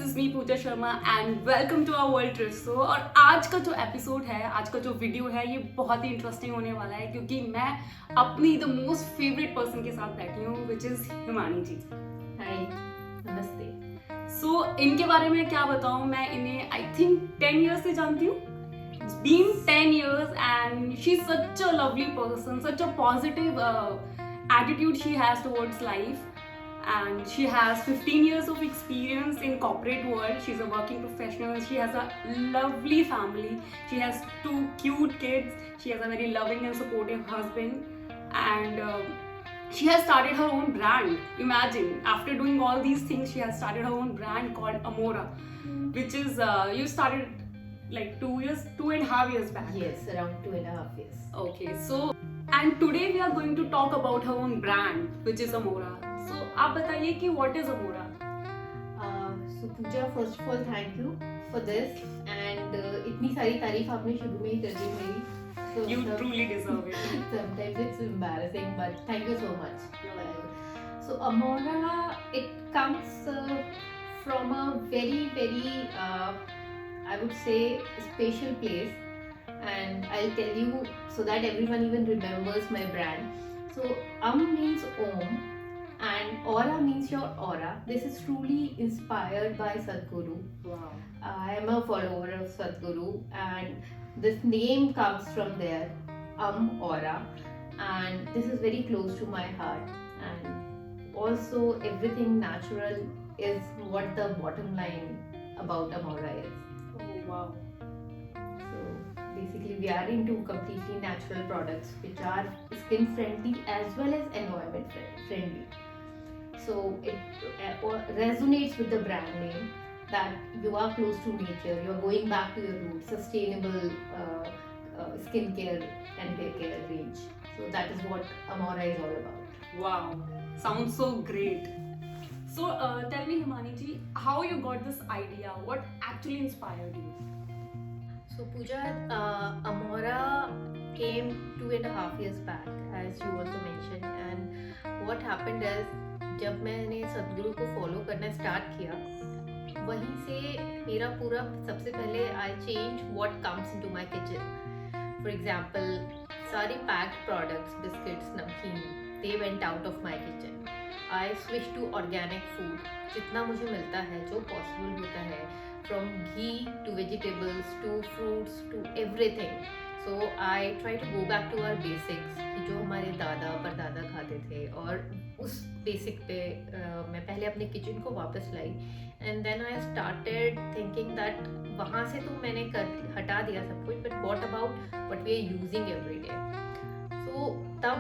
Is me Pooja Sharma and welcome to our world trip show. और आज का जो एपिसोड है, आज का जो वीडियो है, ये बहुत ही इंटरेस्टिंग होने वाला है क्योंकि मैं अपनी द मोस्ट फेवरेट पर्सन के साथ बैठी हूँ विच इज हिमानी जी। हाय, नमस्ते। सो इनके बारे में क्या बताऊँ, मैं इन्हें आई थिंक 10 years से जानती हूँ। It's been 10 years and she's such a lovely person, such a positive attitude she has towards life. And she has 15 years of experience in corporate world. She's a working professional. She has a lovely family. She has 2 cute kids. She has a very loving and supportive husband. And she has started her own brand. Imagine, after doing all these things, she has started her own brand called Amora, which is you started like 2.5 years back. Yes, around 2.5 years. Okay, so and today we are going to talk about her own brand, which is Amora. So आप बताइए कि what is Amora? So Pooja, first of all, thank you for this. And इतनी सारी तारीफ आपने शुरू में ही कर दी मेरी. So You truly deserve it. sometimes it's embarrassing, but thank you so much. You're welcome. So Amora, it comes from a very I would say special place, and I'll tell you so that everyone even remembers my brand. So means Om, and Aura means your aura. This is truly inspired by Sadhguru. Wow. I am a follower of Sadhguru, and this name comes from there, Aura, and this is very close to my heart. And also, everything natural is what the bottom line about Amora is. Oh wow. So basically, we are into completely natural products which are skin friendly as well as environment friendly. So it resonates with the brand name that you are close to nature, you are going back to your roots, sustainable skincare and hair care range. So that is what Amora is all about. Wow. Sounds so great. So tell me, Himani ji, how you got this idea? What actually inspired you? So Pooja, Amora came 2.5 years back, as you also mentioned, and what happened is जब मैंने सदगुरु को follow करना start किया, वहीं से मेरा पूरा सबसे पहले I change what comes into my kitchen. For example, सारे packed products, biscuits, namkeen, they went out of my kitchen. I switch to organic food, जितना मुझे मिलता है, जो पॉसिबल होता है, from ghee to vegetables to fruits to everything. So I try to go back to our basics, कि जो हमारे दादा परदादा खाते थे, और उस बेसिक पे मैं पहले अपने किचन को वापस लाई. And then I started thinking that वहाँ से तो मैंने हटा दिया सब कुछ, but what about what we are using every day. So तब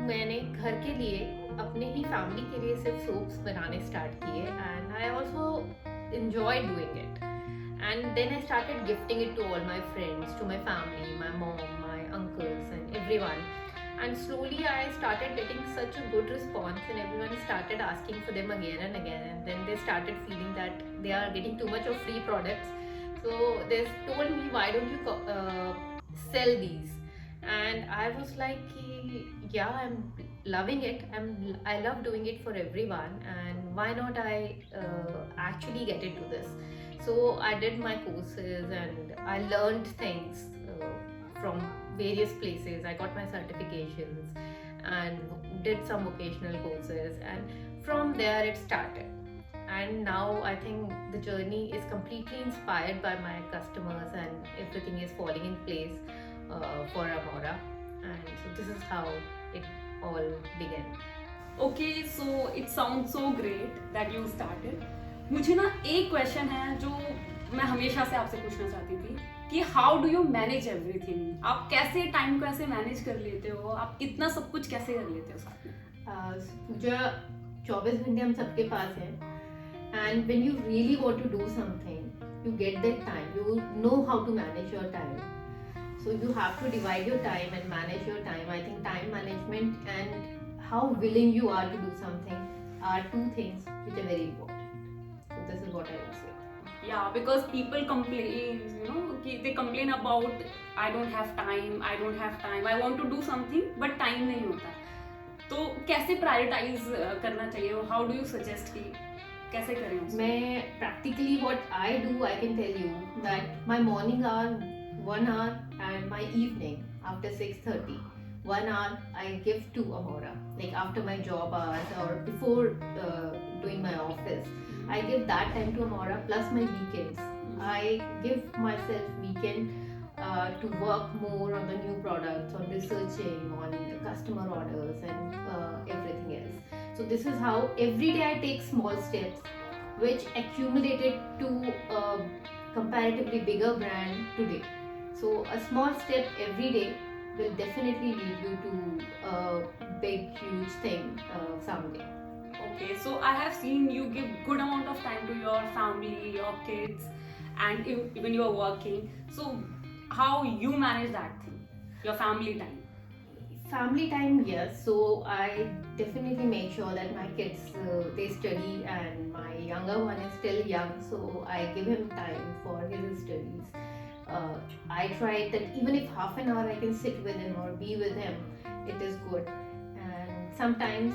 मैंने घर के लिए, अपने ही फैमिली के लिए सिर्फ सोप्स बनाने स्टार्ट किए, and I also enjoy doing it. And then I started gifting it to all my friends, to my family, my mom, my uncles, and everyone. And slowly I started getting such a good response, and everyone started asking for them again and again. And then they started feeling that they are getting too much of free products. So they told me, why don't you sell these? And I was like, yeah, I'm loving it. I love doing it for everyone, and why not I actually get into this? So I did my courses and I learned things from various places. I got my certifications and did some vocational courses, and from there it started. And now I think the journey is completely inspired by my customers, and everything is falling in place for Amora. And so this is how it all began. Okay, so it sounds so great that you started. मुझे ना एक question है जो मैं हमेशा से आपसे पूछना चाहती थी कि how do you manage everything? आप कैसे टाइम को ऐसे मैनेज कर लेते हो? आप इतना सब कुछ कैसे कर लेते हो साथ में? पूजा, 24 घंटे हम सबके पास हैं, and when you really want to do something, you get that time, you know how to manage your time. So you have to divide your time and manage your time. I think time management and how willing you are to do something are two things which are very important. So this is what I would say. Yeah, because people complain, they complain about I don't have time, I want to do something but time नहीं होता. तो कैसे prioritise करना चाहिए? How do you suggest कि कैसे करें उसको? मैं practically what I do, I can tell you that my morning are 1 hour and my evening after 6:30. 1 hour I give to Amora, like after my job hours or before doing my office. I give that time to Amora plus my weekends. I give myself weekend to work more on the new products, on researching, on the customer orders, and everything else. So this is how every day I take small steps, which accumulated to a comparatively bigger brand today. So a small step every day will definitely lead you to a big, huge thing someday. Okay, so I have seen you give good amount of time to your family, your kids, and even you are working. So how you manage that thing, your family time? Family time, yes. So I definitely make sure that my kids they study, and my younger one is still young, so I give him time for his studies. I try that even if half an hour I can sit with him or be with him, it is good. And sometimes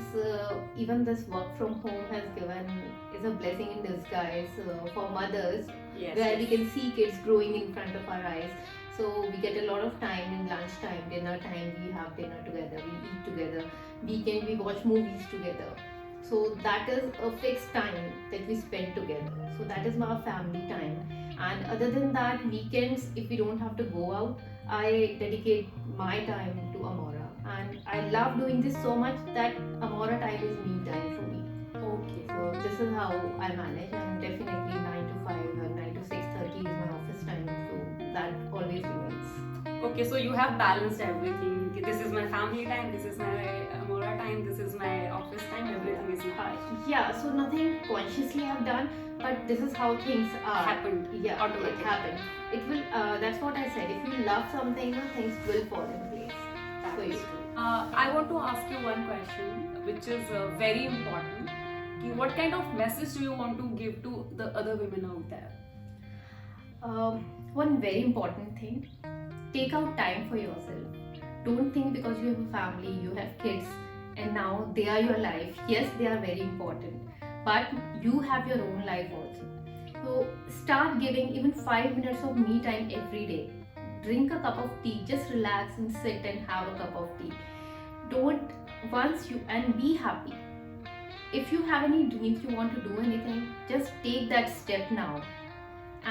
even this work from home has given is a blessing in disguise for mothers, Yes. where we can see kids growing in front of our eyes. So we get a lot of time in lunchtime, dinner time, we have dinner together, we eat together. Weekend we watch movies together. So that is a fixed time that we spend together. So that is my family time. And other than that, weekends, if we don't have to go out, I dedicate my time to Amora. And I love doing this so much that Amora time is me time for me. Okay. So this is how I manage, and definitely 9 to 5 and 9 to 6:30 is my office time. So that always remains. Okay, so you have balanced everything. This is my family time, this is my Amora time, this is my office time, everything is my Yeah, so nothing consciously I've done, but this is how things are. happened. Yeah, automatically. it happened. It will. That's what I said. If you love something, things will fall in place That for is you. true. I want to ask you one question, which is very important. What kind of message do you want to give to the other women out there? One very important thing: take out time for yourself. Don't think because you have a family, you have kids, and now they are your life. Yes, they are very important, but you have your own life also. So start giving even 5 minutes of me time every day. Drink a cup of tea, just relax and sit and have a cup of tea. Don't once you and be happy. If you have any dreams, you want to do anything, just take that step now.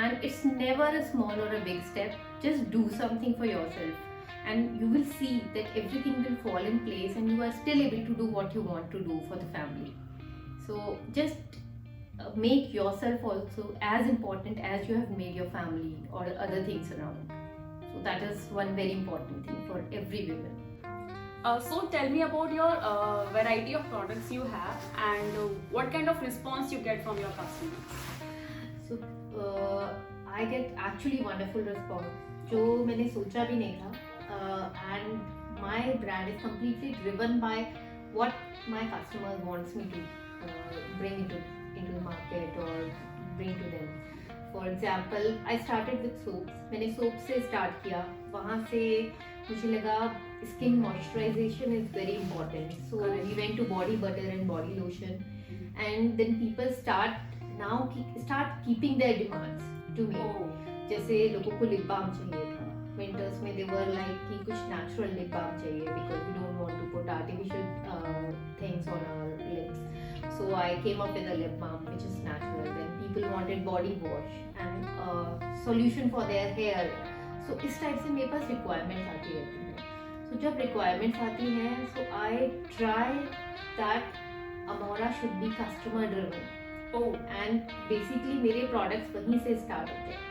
And it's never a small or a big step, just do something for yourself, and you will see that everything will fall in place and you are still able to do what you want to do for the family. So just make yourself also as important as you have made your family or other things around. So that is one very important thing for every woman. So tell me about your variety of products you have and what kind of response you get from your customers. So I get actually wonderful response जो मैंने सोचा भी नहीं था, and my brand is completely driven by what my customer wants me to bring into the market or bring to them. For example, I started with soaps. मैंने soap से start किया, वहाँ से मुझे लगा skin moisturization is very important. So Correct. we went to body butter and body lotion, and then people start keeping their demands to me. Oh, जैसे लोगों को lip balm चाहिए था, winters में they were like कि कुछ natural lip balm चाहिए because we don't want to put artificial things on our lips. So I came up with a lip balm which is natural. Then people wanted body wash and solution for their hair. So इस type से मेरे पास requirements आती रहती हैं. So जब requirements आती हैं, so I try that Amora should be customer driven. oh, and basically मेरे प्रोडक्ट्स वहीं से स्टार्ट होते हैं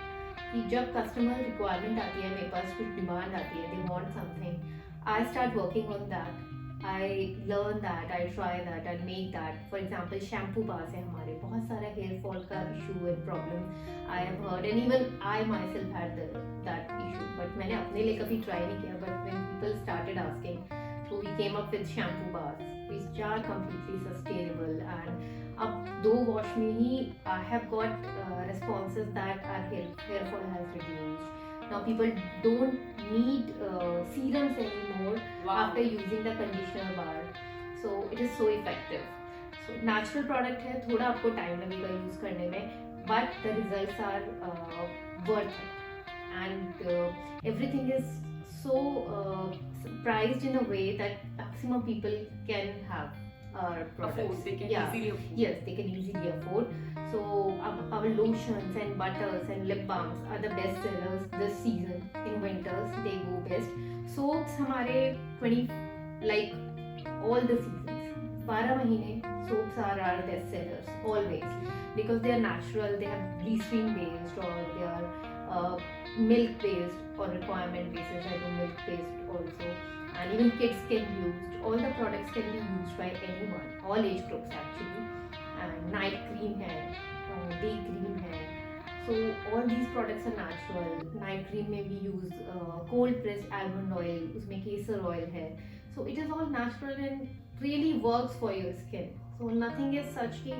कि जब कस्टमर रिक्वायरमेंट आती है, मेरे पास कुछ डिमांड आती है, they want something, I start working on that, I learn that, I try that and make that. For example shampoo bar से हमारे बहुत सारा हेयर फॉल का issue and problem I have heard, and even I myself had that issue, but मैंने अपने लिए कभी try नहीं किया. But when people started asking, so we came up with shampoo bars which are completely sustainable, and अब 2 wash में ही I have got responses that our hair fall has reduced. Now people don't need serums anymore wow. after using the conditioner bar. So it is so effective. So natural product है, थोड़ा आपको time लगेगा use करने में, but the results are worth it, and everything is so priced in a way that maximum people can have our products. Afford, they can Yeah. easily afford. Yes, they can easily afford. So our lotions and butters and lip balms are the best sellers this season. In winters they go best. Soaps हमारे 20 like all the seasons, 12 महीने soaps are our best sellers always, because they are natural, they have glycerin based, or they are milk based or requirement basis. I do milk based also, and even kids can use. All the products can be used by anyone, all age groups actually. And night cream है, day cream है. So all these products are natural. Night cream में भी use cold pressed almond oil, उसमें केसर oil है. So it is all natural and really works for your skin. So nothing is such कि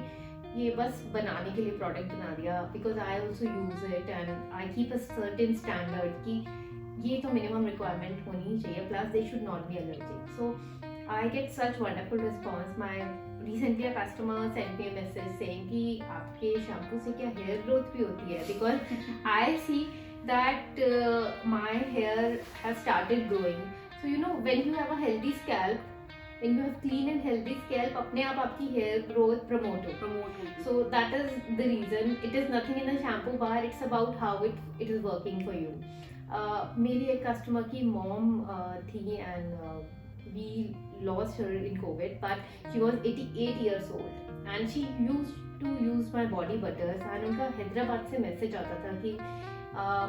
ये बस बनाने के लिए product बना दिया, because I also use it and I keep a certain standard कि ये तो minimum requirement होनी ही चाहिए, plus they should not be allergic. So I get such wonderful response. My recently a customer sent me a message saying कि आपके shampoo से क्या hair growth भी होती है, because I see that my hair has started growing. So you know, when you have a healthy scalp, when you have clean and healthy scalp, अपने आप आपकी hair growth promote होगी. So that is the reason. It is nothing in the shampoo bar. It's about how it is working for you. मेरी एक customer की mom थी, and we lost her in COVID, but she was 88 years old and she used to use my body butters, and उनका हैदराबाद से message आता था कि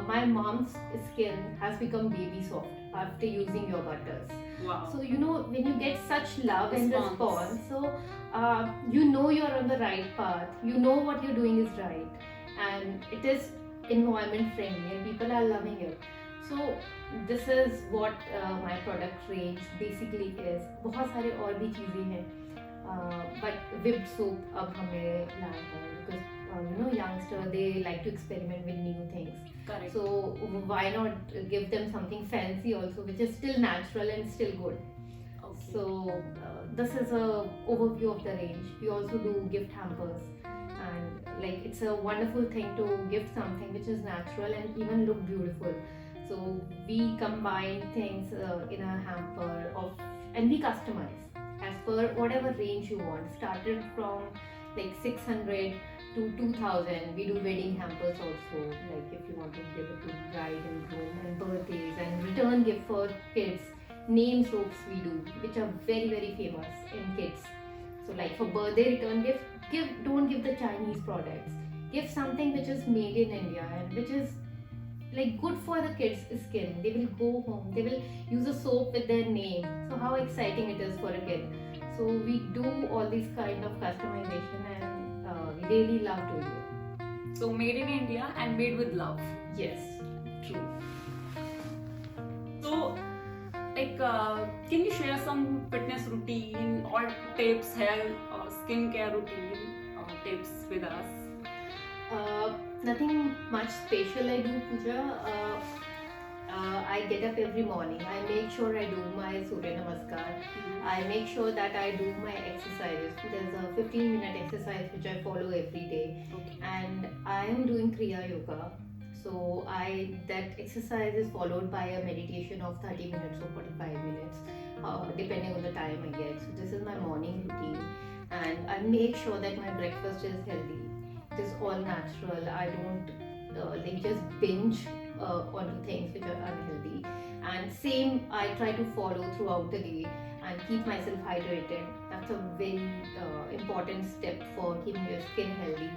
my mom's skin has become baby soft after using your butters. Wow. So you know, when you get such love and response, so you know you're on the right path, you know what you're doing is right, and it is environment friendly and people are loving it. So this is what my product range basically is. बहुत सारे और भी चीज़ें हैं, but whipped soap अब हमें लाए हैं, because you know, youngster, they like to experiment with new things. Correct. So why not give them something fancy also, which is still natural and still good. Okay. So this is a overview of the range. We also do gift hampers, and like it's a wonderful thing to gift something which is natural and even look beautiful. So we combine things in a hamper and we customize as per whatever range you want. Started from like 600 to 2000. We do wedding hampers also, like if you want to give it to bride and groom and birthdays, and return gift for kids. Name soaps we do, which are very very famous in kids. So like for birthday return gift, don't give the Chinese products. Give something which is made in India and which is like good for the kids' skin. They will go home, they will use a soap with their name. So how exciting it is for a kid. So we do all these kind of customization, and we really love doing it. So made in India and made with love. Yes. True. So like can you share some fitness routine or tips, hair or skincare routine tips with us? Nothing much special I do, Pooja. I get up every morning. I make sure I do my Surya Namaskar. I make sure that I do my exercises. There's a 15-minute exercise which I follow every day. Okay. And I am doing Kriya Yoga. So that exercise is followed by a meditation of 30 minutes or 45 minutes, depending on the time I get. So this is my morning routine, and I make sure that my breakfast is healthy. It is all natural. I don't like just binge onto things which are unhealthy. And same, I try to follow throughout the day and keep myself hydrated. That's a very important step for keeping your skin healthy.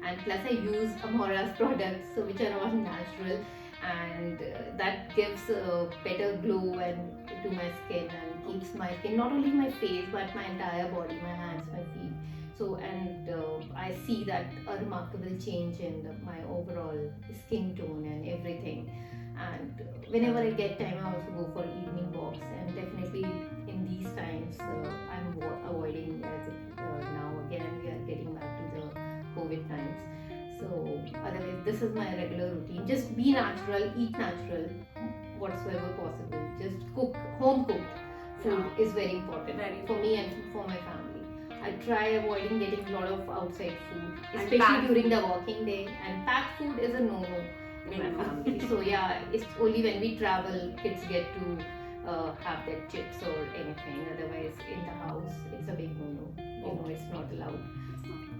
And plus I use Amora's products, so which are all natural, and that gives a better glow and to my skin, and keeps my skin, not only my face but my entire body, my hands, my feet. So, and I see that a remarkable change in my overall skin tone and everything. And whenever I get time, I also go for evening walks. And definitely in these times, I'm avoiding, as now again we are getting back to the COVID times. So otherwise, this is my regular routine. Just be natural, eat natural, whatsoever possible. Just cook, home cooked food is very important Very for me and for my family. I try avoiding getting a lot of outside food, And especially packed during the working day. And packed food is a no-no in my No. family. So yeah, it's only when we travel kids get to have their chips or anything. Otherwise, in the house, it's a big no-no. You know, it's not allowed.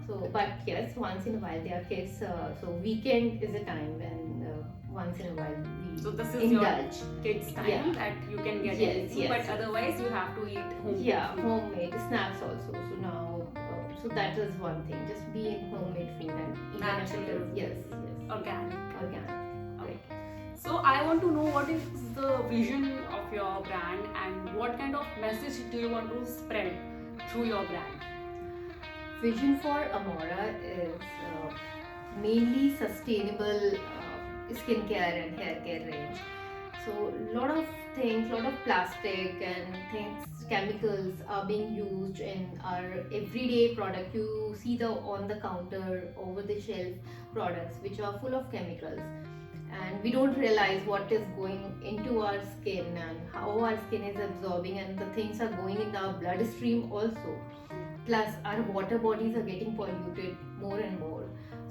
So, but yes, once in a while they are kids. So weekend is a time when once in a while we So this is indulge. your kids' time Yeah. that you can get Yes, anything, yes, but yes. otherwise you have to eat home. Yeah, homemade snacks also. So now, so that is one thing. Just be in homemade food and even if it Natural. is yes, Organic. organic. So I want to know what is the vision of your brand and what kind of message do you want to spread through your brand? Vision for Amora is mainly sustainable skincare and hair care range. So lot of things, lot of plastic and things, chemicals are being used in our everyday product. You see the on the counter, over the shelf products which are full of chemicals, and we don't realize what is going into our skin and how our skin is absorbing, and the things are going in our bloodstream also. Plus our water bodies are getting polluted more and more.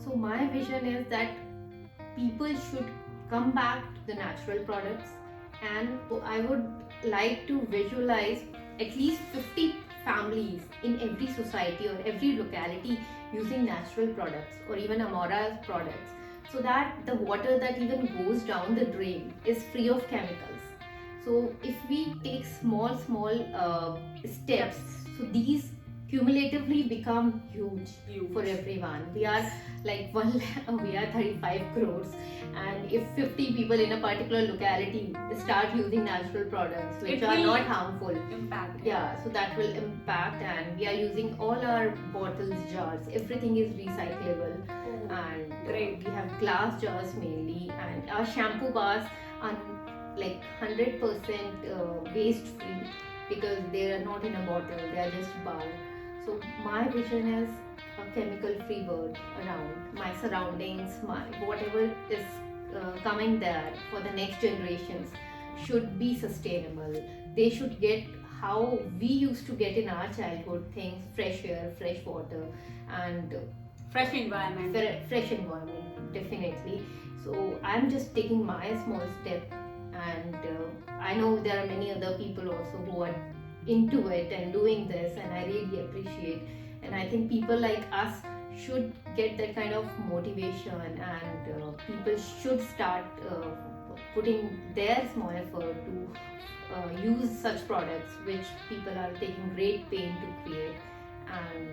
So my vision is that people should come back to the natural products, and I would like to visualize at least 50 families in every society or every locality using natural products or even Amora's products, so that the water that even goes down the drain is free of chemicals. So if we take small steps, so these cumulatively become huge for everyone. We are like we are 35 crores, and if 50 people in a particular locality start using natural products which It are will not harmful, Impact. yeah, so that will impact. And we are using all our bottles, jars, everything is recyclable, and Great. we have glass jars mainly, and our shampoo bars are like 100% waste free because they are not in a bottle, they are just bar. So my vision is a chemical free world around my surroundings, my whatever is coming there for the next generations should be sustainable. They should get how we used to get in our childhood things, fresh air, fresh water, and Fresh environment. fresh environment, definitely. So I'm just taking my small step, and I know there are many other people also who are into it and doing this, and I really appreciate. And I think people like us should get that kind of motivation, and people should start putting their small effort to use such products which people are taking great pain to create, and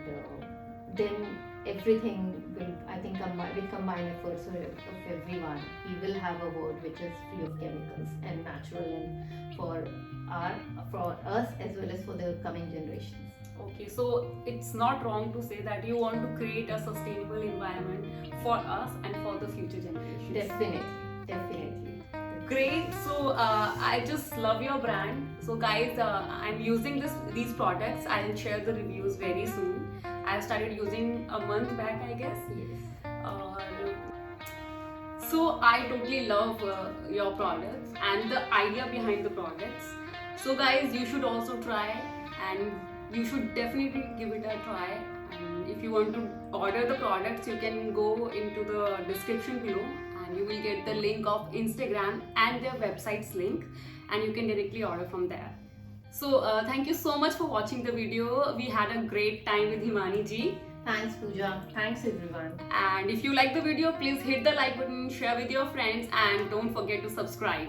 then everything will, I think, with combined efforts of everyone, we will have a world which is free of chemicals and natural, and for us as well as for the coming generations. Okay, so it's not wrong to say that you want to create a sustainable environment for us and for the future generations. Definitely. Great. So I just love your brand. So guys, I'm using these products. I'll share the reviews very soon. I started using a month back, I guess. Yes. So I totally love your products and the idea behind the products. So guys, you should also try, and you should definitely give it a try. And if you want to order the products, you can go into the description below and you will get the link of Instagram and their website's link, and you can directly order from there. So thank you so much for watching the video. We had a great time with Himani ji. Thanks, Pooja. Thanks, everyone. And if you like the video, please hit the like button, share with your friends, and don't forget to subscribe.